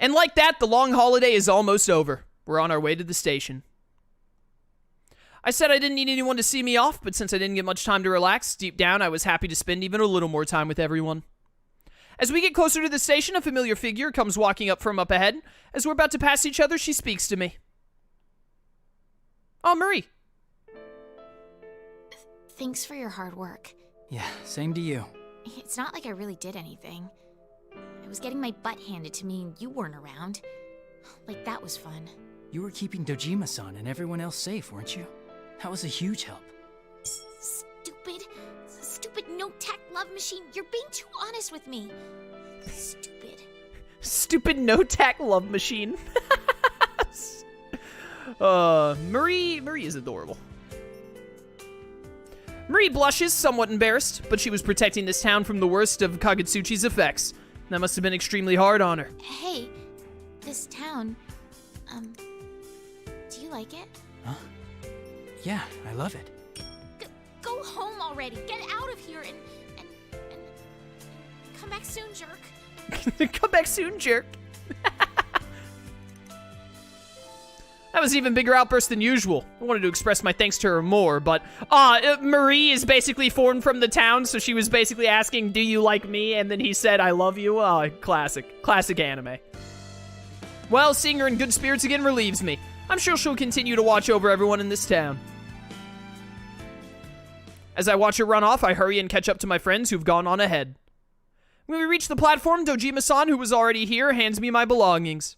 And like that, the long holiday is almost over. We're on our way to the station. I said I didn't need anyone to see me off, but since I didn't get much time to relax, deep down I was happy to spend even a little more time with everyone. As we get closer to the station, a familiar figure comes walking up from up ahead. As we're about to pass each other, she speaks to me. Oh, Marie. Thanks for your hard work. Yeah, same to you. It's not like I really did anything. I was getting my butt handed to me and you weren't around. Like, that was fun. You were keeping Dojima-san and everyone else safe, weren't you? That was a huge help. Stupid no-tech love machine. You're being too honest with me. Stupid no-tech love machine. Marie is adorable. Marie blushes, somewhat embarrassed, but she was protecting this town from the worst of Kagutsuchi's effects. That must have been extremely hard on her. Hey, this town, do you like it? Huh? Yeah, I love it. Go home already. Get out of here and come back soon, jerk. Come back soon, jerk. That was an even bigger outburst than usual. I wanted to express my thanks to her more, but Marie is basically formed from the town, so she was basically asking, do you like me? And then he said, I love you. Classic anime. Well, seeing her in good spirits again relieves me. I'm sure she'll continue to watch over everyone in this town. As I watch her run off, I hurry and catch up to my friends who've gone on ahead. When we reach the platform, Dojima-san, who was already here, hands me my belongings.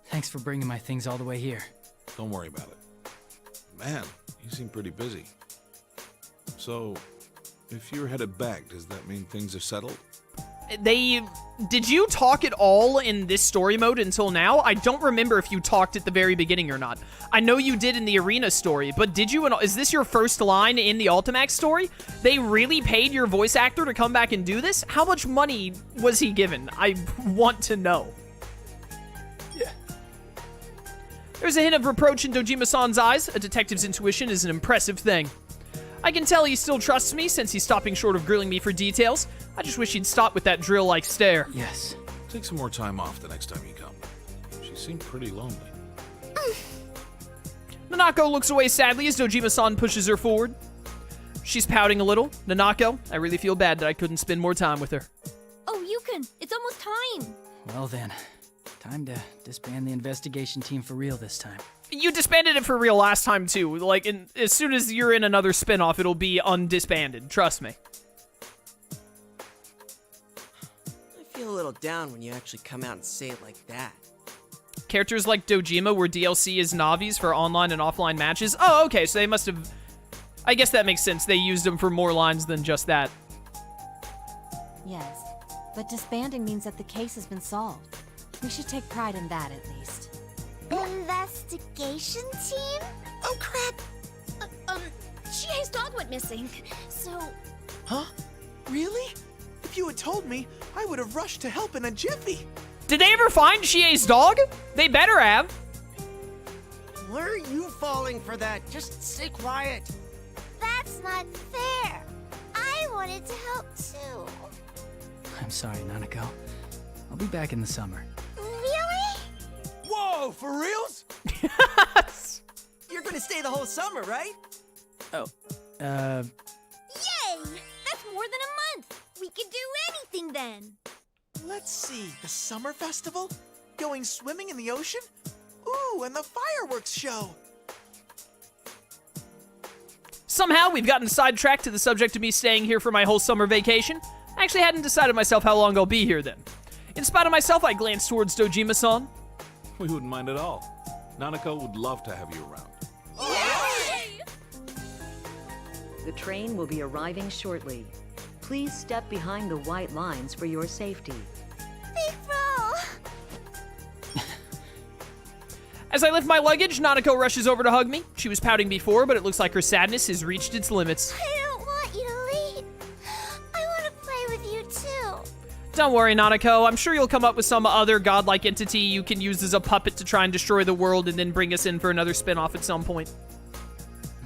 Thanks for bringing my things all the way here. Don't worry about it. Man, you seem pretty busy. So, if you're headed back, does that mean things are settled? Did you talk at all in this story mode until now? I don't remember if you talked at the very beginning or not. I know you did in the Arena story, but did you, is this your first line in the Ultimax story? They really paid your voice actor to come back and do this? How much money was he given? I want to know. Yeah. There's a hint of reproach in Dojima-san's eyes. A detective's intuition is an impressive thing. I can tell he still trusts me since he's stopping short of grilling me for details. I just wish he'd stop with that drill-like stare. Yes. Take some more time off the next time you come. She seemed pretty lonely. Nanako looks away sadly as Dojima-san pushes her forward. She's pouting a little. Nanako, I really feel bad that I couldn't spend more time with her. Oh, Yukon, it's almost time. Well then, time to disband the investigation team for real this time. You disbanded it for real last time, too. Like, as soon as you're in another spin-off, it'll be undisbanded. Trust me. I feel a little down when you actually come out and say it like that. Characters like Dojima were DLC as Navis for online and offline matches? Oh, okay, so they must have... I guess that makes sense. They used them for more lines than just that. Yes, but disbanding means that the case has been solved. We should take pride in that, at least. Investigation team? Oh, crap! Chie's dog went missing, so... Huh? Really? If you had told me, I would have rushed to help in a jiffy. Did they ever find Chie's dog? They better have. Why are you falling for that? Just stay quiet. That's not fair. I wanted to help too. I'm sorry, Nanako. I'll be back in the summer. Really? Whoa, for reals? You're gonna stay the whole summer, right? Oh, Yay! That's more than a month! We could do anything then! Let's see, the summer festival? Going swimming in the ocean? Ooh, and the fireworks show. Somehow, we've gotten sidetracked to the subject of me staying here for my whole summer vacation. I actually hadn't decided myself how long I'll be here then. In spite of myself, I glanced towards Dojima-san. We wouldn't mind at all. Nanako would love to have you around. Yay! The train will be arriving shortly. Please step behind the white lines for your safety. Big bro! As I lift my luggage, Nanako rushes over to hug me. She was pouting before, but it looks like her sadness has reached its limits. I don't want you to leave. I want to play with you too. Don't worry, Nanako. I'm sure you'll come up with some other godlike entity you can use as a puppet to try and destroy the world and then bring us in for another spin-off at some point.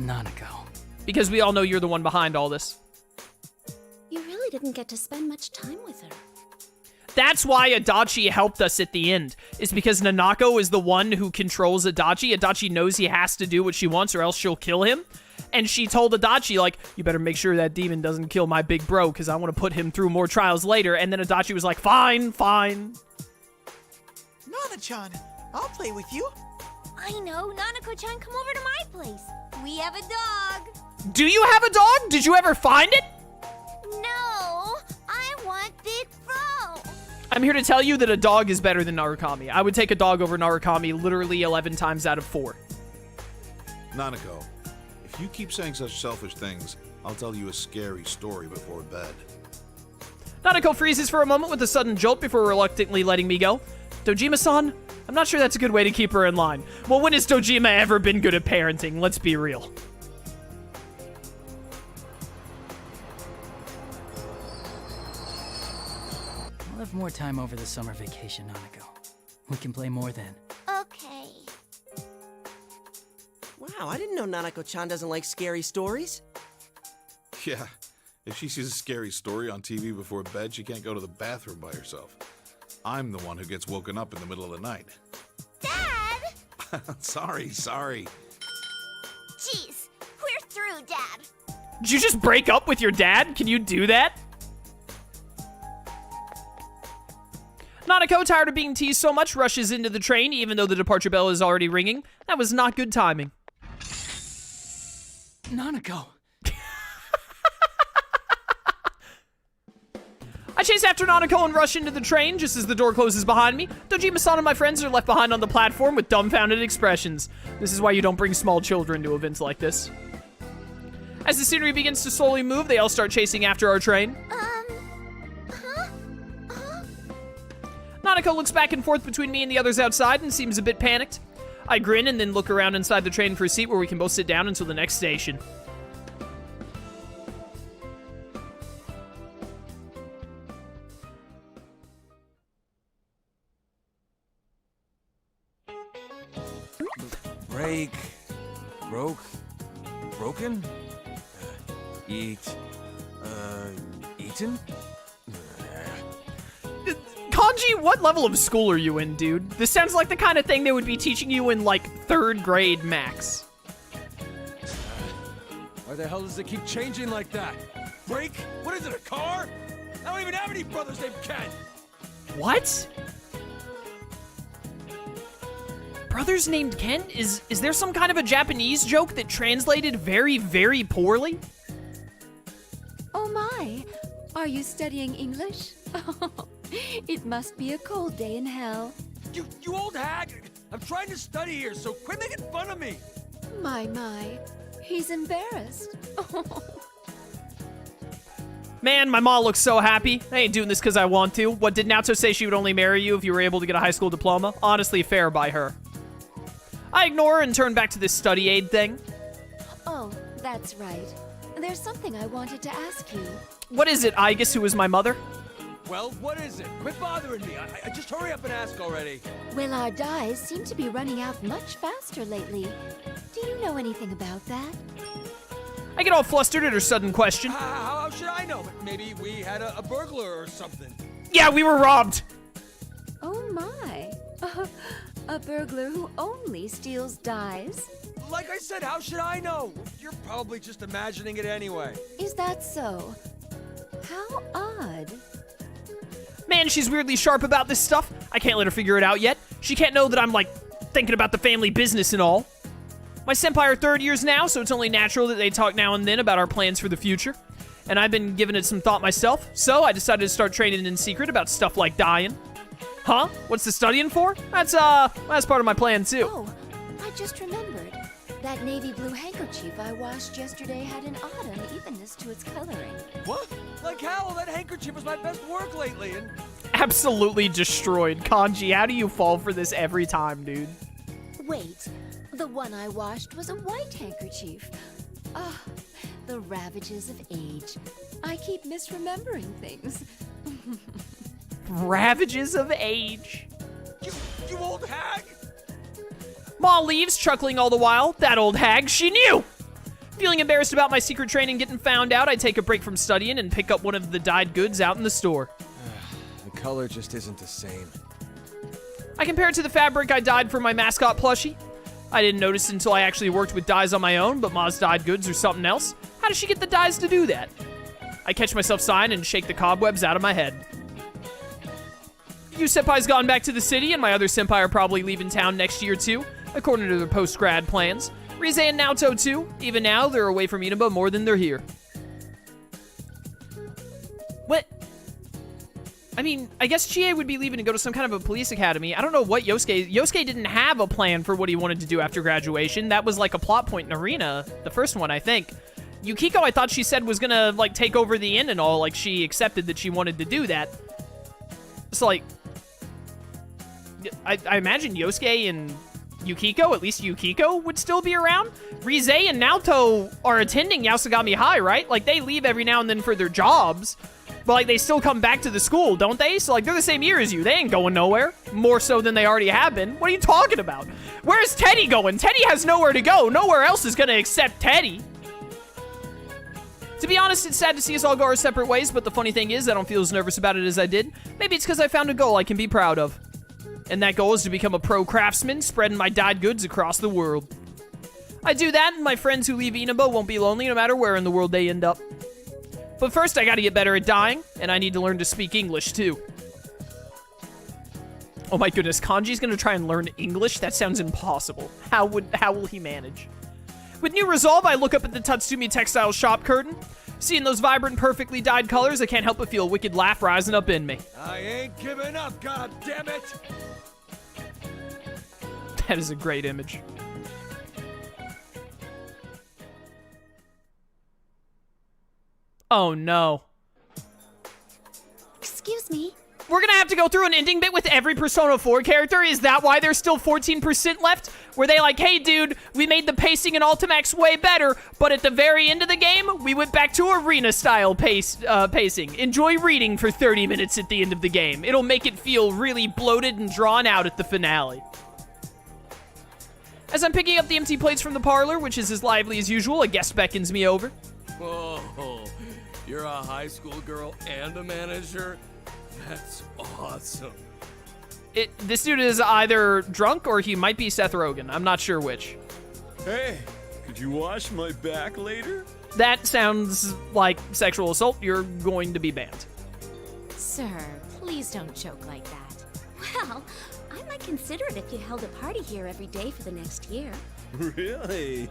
Nanako. Because we all know you're the one behind all this. You really didn't get to spend much time with her. That's why Adachi helped us at the end. Is because Nanako is the one who controls Adachi. Adachi knows he has to do what she wants or else she'll kill him. And she told Adachi, like, you better make sure that demon doesn't kill my big bro because I want to put him through more trials later. And then Adachi was like, fine, fine. Nana-chan, I'll play with you. I know. Nanako-chan, come over to my place. We have a dog. Do you have a dog? Did you ever find it? No, I want Big Bro. I'm here to tell you that a dog is better than Narukami. I would take a dog over Narukami literally 11 times out of 4. Nanako, if you keep saying such selfish things, I'll tell you a scary story before bed. Nanako freezes for a moment with a sudden jolt before reluctantly letting me go. Dojima-san, I'm not sure that's a good way to keep her in line. Well, when has Dojima ever been good at parenting? Let's be real. We'll have more time over the summer vacation, Nanako. We can play more then. Okay. Wow, I didn't know Nanako-chan doesn't like scary stories. Yeah, if she sees a scary story on TV before bed, she can't go to the bathroom by herself. I'm the one who gets woken up in the middle of the night. Dad! Sorry. Jeez, we're through, Dad. Did you just break up with your dad? Can you do that? Nanako, tired of being teased so much, rushes into the train even though the departure bell is already ringing. That was not good timing. Nanako! I chase after Nanako and rush into the train just as the door closes behind me. Dojima-san and my friends are left behind on the platform with dumbfounded expressions. This is why you don't bring small children to events like this. As the scenery begins to slowly move, they all start chasing after our train. Nanako looks back and forth between me and the others outside and seems a bit panicked. I grin and then look around inside the train for a seat where we can both sit down until the next station. Broken? Eaten? Kanji, what level of school are you in, dude? This sounds like the kind of thing they would be teaching you in, like, 3rd grade max. Why the hell does it keep changing like that? Break? What is it, a car? I don't even have any brothers named Ken! What? Brothers named Ken? Is there some kind of a Japanese joke that translated very, very poorly? Oh my, are you studying English? It must be a cold day in hell. You old hag! I'm trying to study here, so quit making fun of me! My, he's embarrassed. Man, my mom looks so happy. I ain't doing this because I want to. What, did Naoto say she would only marry you if you were able to get a high school diploma? Honestly, fair by her. I ignore her and turn back to this study aid thing. Oh, that's right. There's something I wanted to ask you. What is it, Igus, who is my mother? Well, what is it? Quit bothering me. I just hurry up and ask already. Well, our dyes seem to be running out much faster lately. Do you know anything about that? I get all flustered at her sudden question. How should I know? Maybe we had a burglar or something. Yeah, we were robbed. Oh my. A burglar who only steals dyes? Like I said, how should I know? You're probably just imagining it anyway. Is that so? How odd. Man, she's weirdly sharp about this stuff. I can't let her figure it out yet. She can't know that I'm, like, thinking about the family business and all. My senpai are 3rd years now, so it's only natural that they talk now and then about our plans for the future. And I've been giving it some thought myself, so I decided to start training in secret about stuff like dyeing. Huh? What's the studying for? That's part of my plan, too. Oh, I just remembered. That navy blue handkerchief I washed yesterday had an odd unevenness to its coloring. What? Like how? That handkerchief was my best work lately, and... Absolutely destroyed. Kanji, how do you fall for this every time, dude? Wait, the one I washed was a white handkerchief. Ah, the ravages of age. I keep misremembering things. Ravages of age. You old hag! Ma leaves, chuckling all the while. That old hag, she knew! Feeling embarrassed about my secret training getting found out, I take a break from studying and pick up one of the dyed goods out in the store. The color just isn't the same. I compare it to the fabric I dyed for my mascot plushie. I didn't notice until I actually worked with dyes on my own, but Ma's dyed goods or something else. How does she get the dyes to do that? I catch myself sighing and shake the cobwebs out of my head. You senpai's gone back to the city, and my other senpai are probably leaving town next year too, according to their post-grad plans. Rize and Naoto too. Even now, they're away from Inaba more than they're here. What? I mean, I guess Chie would be leaving to go to some kind of a police academy. I don't know what Yosuke didn't have a plan for what he wanted to do after graduation. That was like a plot point in Arena, the first one, I think. Yukiko, I thought she said was gonna, like, take over the inn and all. Like, she accepted that she wanted to do that. So, like, I imagine Yosuke and Yukiko, at least Yukiko, would still be around. Rize and Naoto are attending Yasugami High, right? Like, they leave every now and then for their jobs. But, like, they still come back to the school, don't they? So, like, they're the same year as you. They ain't going nowhere. More so than they already have been. What are you talking about? Where's Teddy going? Teddy has nowhere to go. Nowhere else is gonna accept Teddy. To be honest, it's sad to see us all go our separate ways, but the funny thing is, I don't feel as nervous about it as I did. Maybe it's because I found a goal I can be proud of. And that goal is to become a pro craftsman, spreading my dyed goods across the world. I do that, and my friends who leave Inaba won't be lonely no matter where in the world they end up. But first, I gotta get better at dyeing, and I need to learn to speak English, too. Oh my goodness, Kanji's gonna try and learn English? That sounds impossible. How will he manage? With new resolve, I look up at the Tatsumi Textile shop curtain. Seeing those vibrant, perfectly dyed colors, I can't help but feel a wicked laugh rising up in me. I ain't giving up, goddammit! That is a great image. Oh no. Excuse me. We're gonna have to go through an ending bit with every Persona 4 character? Is that why there's still 14% left? Were they like, hey dude, we made the pacing in Ultimax way better, but at the very end of the game, we went back to arena-style pacing. Enjoy reading for 30 minutes at the end of the game. It'll make it feel really bloated and drawn out at the finale. As I'm picking up the empty plates from the parlor, which is as lively as usual, a guest beckons me over. Oh, you're a high school girl and a manager? That's awesome. This dude is either drunk or he might be Seth Rogen. I'm not sure which. Hey, could you wash my back later? That sounds like sexual assault. You're going to be banned. Sir, please don't joke like that. Well, I might consider it if you held a party here every day for the next year. Really?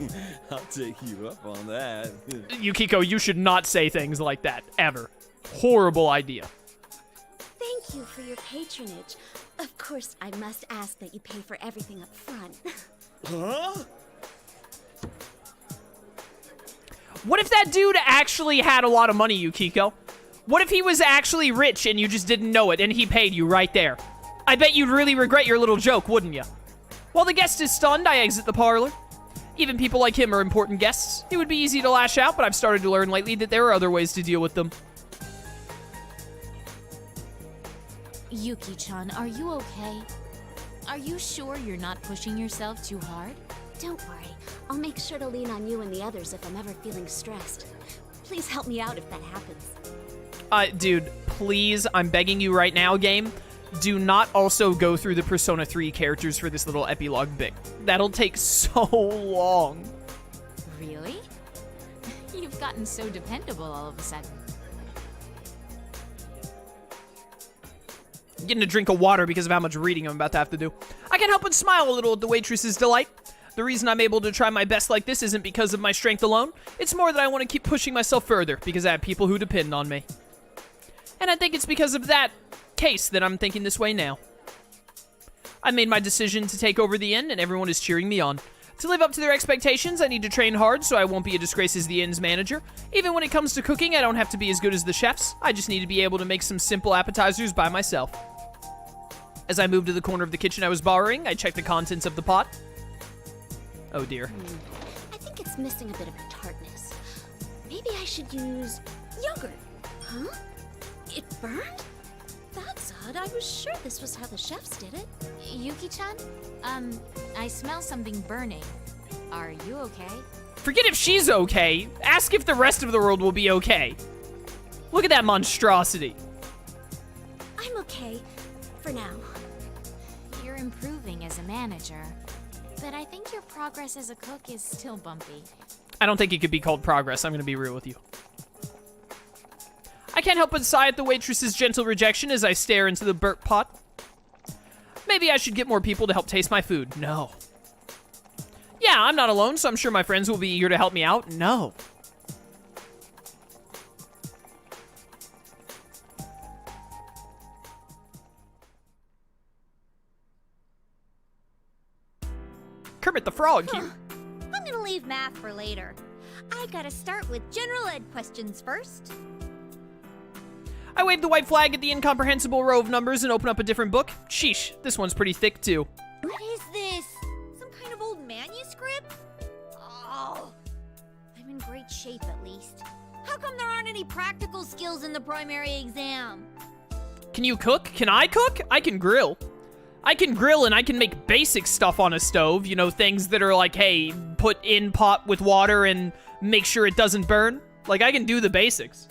I'll take you up on that. Yukiko, you should not say things like that, ever. Horrible idea. Thank you for your patronage. Of course, I must ask that you pay for everything up front. Huh? What if that dude actually had a lot of money, Yukiko? What if he was actually rich and you just didn't know it and he paid you right there? I bet you'd really regret your little joke, wouldn't you? While the guest is stunned, I exit the parlor. Even people like him are important guests. It would be easy to lash out, but I've started to learn lately that there are other ways to deal with them. Yuki-chan, are you okay? Are you sure you're not pushing yourself too hard? Don't worry. I'll make sure to lean on you and the others if I'm ever feeling stressed. Please help me out if that happens. Dude, please, I'm begging you right now, game. Do not also go through the Persona 3 characters for this little epilogue bit. That'll take so long. Really? You've gotten so dependable all of a sudden. I'm getting a drink of water because of how much reading I'm about to have to do. I can't help but smile a little at the waitress's delight. The reason I'm able to try my best like this isn't because of my strength alone. It's more that I want to keep pushing myself further because I have people who depend on me. And I think it's because of that case that I'm thinking this way now. I made my decision to take over the inn and everyone is cheering me on. To live up to their expectations, I need to train hard so I won't be a disgrace as the inn's manager. Even when it comes to cooking, I don't have to be as good as the chefs. I just need to be able to make some simple appetizers by myself. As I moved to the corner of the kitchen I was borrowing, I checked the contents of the pot. Oh dear. I think it's missing a bit of tartness. Maybe I should use yogurt. Huh? It burned? That's odd. I was sure this was how the chefs did it. Yuki-chan? I smell something burning. Are you okay? Forget if she's okay. Ask if the rest of the world will be okay. Look at that monstrosity. I'm okay. okay. For now. You're improving as a manager, but I think your progress as a cook is still bumpy. I don't think it could be called progress. I'm gonna be real with you. I can't help but sigh at the waitress's gentle rejection as I stare into the burnt pot. Maybe I should get more people to help taste my food. No. Yeah, I'm not alone, so I'm sure my friends will be eager to help me out. No. Kermit the Frog here. I'm gonna leave math for later. I gotta start with general ed questions first. I wave the white flag at the incomprehensible row of numbers and open up a different book. Sheesh, this one's pretty thick too. What is this? Some kind of old manuscript? Oh, I'm in great shape at least. How come there aren't any practical skills in the primary exam? Can you cook? Can I cook? I can grill. I can grill and I can make basic stuff on a stove. You know, things that are like, hey, put in pot with water and make sure it doesn't burn. Like, I can do the basics.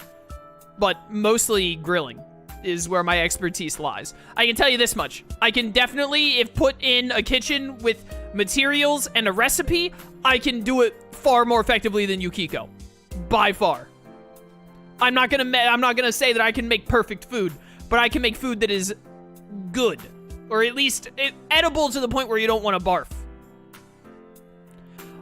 But mostly grilling is where my expertise lies. I can tell you this much. I can definitely, if put in a kitchen with materials and a recipe, I can do it far more effectively than Yukiko. By far. I'm not gonna say that I can make perfect food, but I can make food that is good. Or at least edible to the point where you don't want to barf.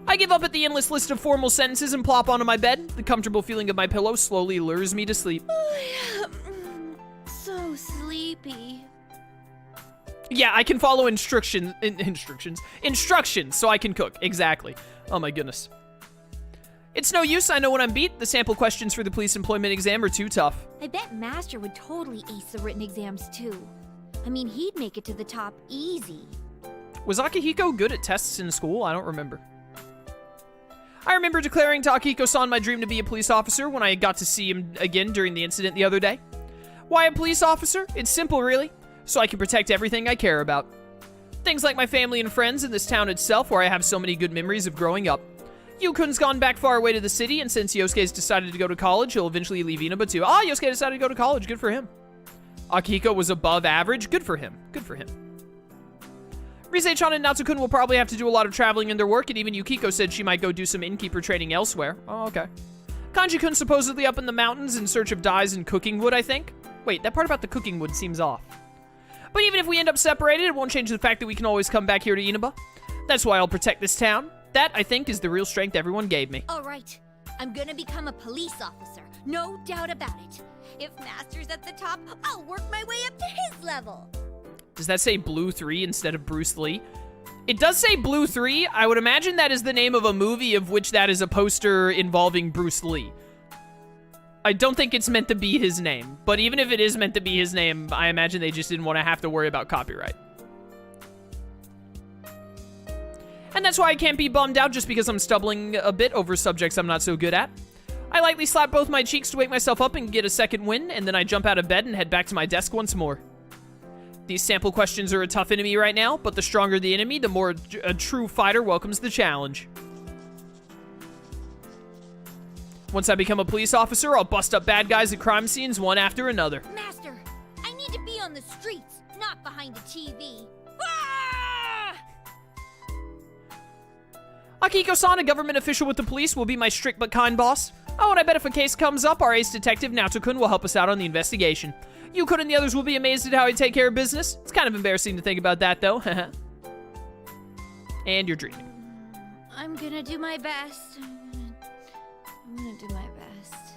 I give up at the endless list of formal sentences and plop onto my bed. The comfortable feeling of my pillow slowly lures me to sleep. So sleepy. Yeah, I can follow instructions, so I can cook. Exactly. Oh my goodness. It's no use, I know when I'm beat. The sample questions for the police employment exam are too tough. I bet Master would totally ace the written exams too. I mean, he'd make it to the top easy. Was Akihiko good at tests in school? I don't remember. I remember declaring to Akihiko-san my dream to be a police officer when I got to see him again during the incident the other day. Why a police officer? It's simple, really. So I can protect everything I care about. Things like my family and friends in this town itself, where I have so many good memories of growing up. Yukun-'s gone back far away to the city, and since Yosuke's decided to go to college, he'll eventually leave Inaba too. Ah, Yosuke decided to go to college. Good for him. Akihiko was above average. Good for him. Good for him. Rise-chan and Natsu-kun will probably have to do a lot of traveling in their work, and even Yukiko said she might go do some innkeeper training elsewhere. Oh, okay. Kanji-kun supposedly up in the mountains in search of dyes and cooking wood, I think. Wait, that part about the cooking wood seems off. But even if we end up separated, it won't change the fact that we can always come back here to Inaba. That's why I'll protect this town. That, I think, is the real strength everyone gave me. All right. I'm gonna become a police officer. No doubt about it. If Master's at the top, I'll work my way up to his level. Does that say Blue 3 instead of Bruce Lee? It does say Blue 3. I would imagine that is the name of a movie of which that is a poster involving Bruce Lee. I don't think it's meant to be his name. But even if it is meant to be his name, I imagine they just didn't want to have to worry about copyright. And that's why I can't be bummed out just because I'm stumbling a bit over subjects I'm not so good at. I lightly slap both my cheeks to wake myself up and get a second win, and then I jump out of bed and head back to my desk once more. These sample questions are a tough enemy right now, but the stronger the enemy, the more a true fighter welcomes the challenge. Once I become a police officer, I'll bust up bad guys at crime scenes one after another. Master, I need to be on the streets, not behind a TV. Akihiko-san, a government official with the police, will be my strict but kind boss. Oh, and I bet if a case comes up, our ace detective, Natsu-kun, will help us out on the investigation. Yukun and the others will be amazed at how I take care of business. It's kind of embarrassing to think about that, though. And you're dreaming. I'm gonna do my best. I'm gonna do my best.